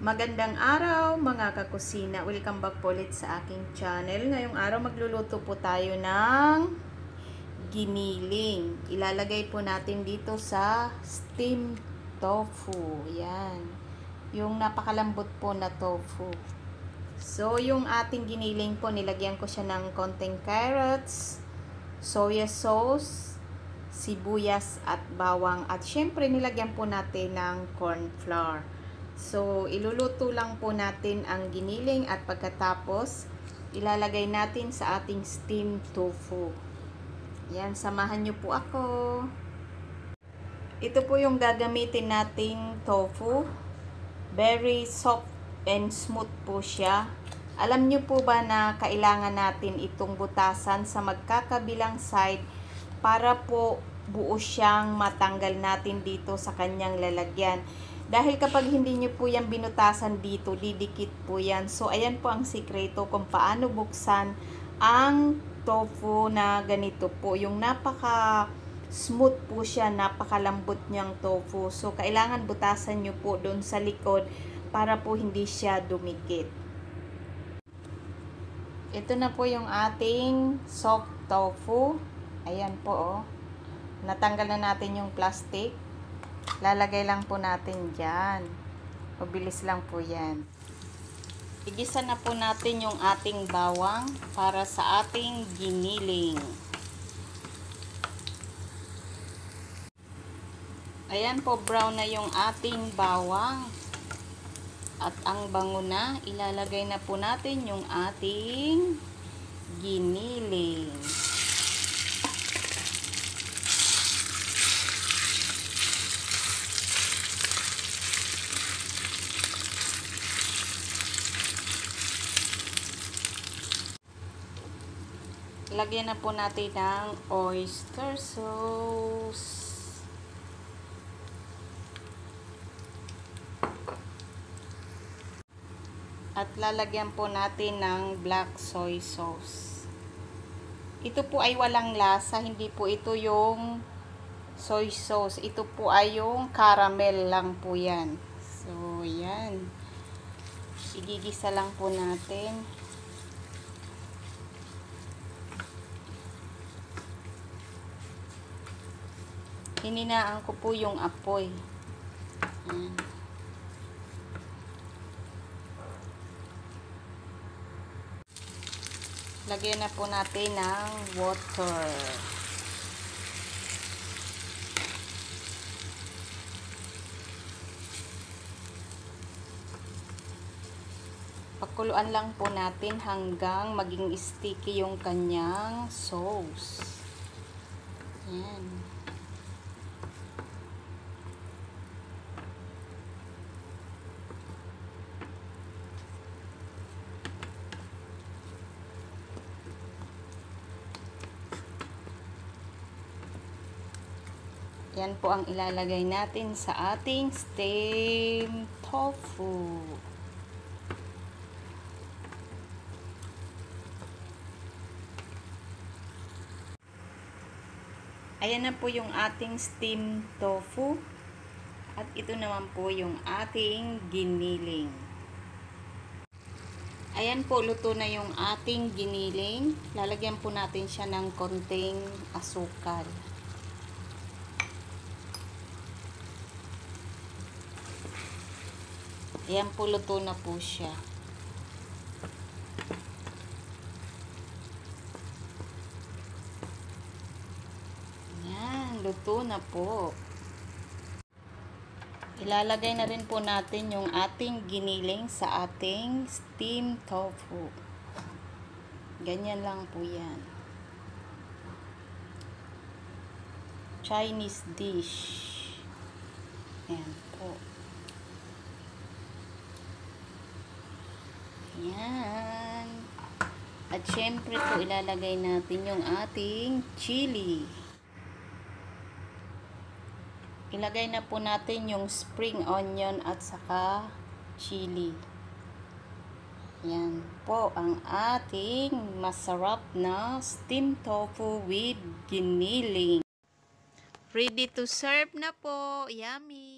Magandang araw mga kakusina. Welcome back po ulit sa aking channel. Ngayong araw magluluto po tayo ng giniling. Ilalagay po natin dito sa steam tofu. Yan. Yung napakalambot po na tofu. So, yung ating giniling po, nilagyan ko siya ng konting carrots, soya sauce, sibuyas at bawang. At syempre, nilagyan po natin ng corn flour. So, iluluto lang po natin ang giniling at pagkatapos, ilalagay natin sa ating steam tofu. Yan, samahan nyo po ako. Ito po yung gagamitin nating tofu. Very soft and smooth po siya. Alam nyo po ba na kailangan natin itong butasan sa magkakabilang side para po buo siyang matanggal natin dito sa kanyang lalagyan. Dahil kapag hindi nyo po yan binutasan dito, didikit po yan. So, ayan po ang sikreto kung paano buksan ang tofu na ganito po. Yung napaka smooth po siya, napakalambot niyang tofu. So, kailangan butasan nyo po doon sa likod para po hindi siya dumikit. Ito na po yung ating soft tofu. Ayan po, oh. Natanggal na natin yung plastic. Lalagay lang po natin dyan. Mabilis lang po yan. Igisa na po natin yung ating bawang para sa ating giniling. Ayan po, brown na yung ating bawang. At ang bango na, ilalagay na po natin yung ating giniling. Lagyan na po natin ng oyster sauce. At lalagyan po natin ng black soy sauce. Ito po ay walang lasa, hindi po ito yung soy sauce. Ito po ay yung caramel lang po yan. So, yan. Igigisa lang po natin. Hininaan ko po yung apoy. Ayan. Lagyan na po natin ng water. Pakuluan lang po natin hanggang maging sticky yung kanyang sauce. Ayan. Yan po ang ilalagay natin sa ating steam tofu. Ayan na po yung ating steam tofu. At ito naman po yung ating giniling. Ayan po, luto na yung ating giniling. Lalagyan po natin siya ng konting asukal. Ayan po, luto na po siya. Ayan, luto na po. Ilalagay na rin po natin yung ating giniling sa ating steam tofu. Ganyan lang po yan. Chinese dish. Ayan po. Yan. At syempre po ilalagay natin yung ating chili. Ilagay na po natin yung spring onion at saka chili. Yan po ang ating masarap na steam tofu with giniling. Ready to serve na po. Yummy!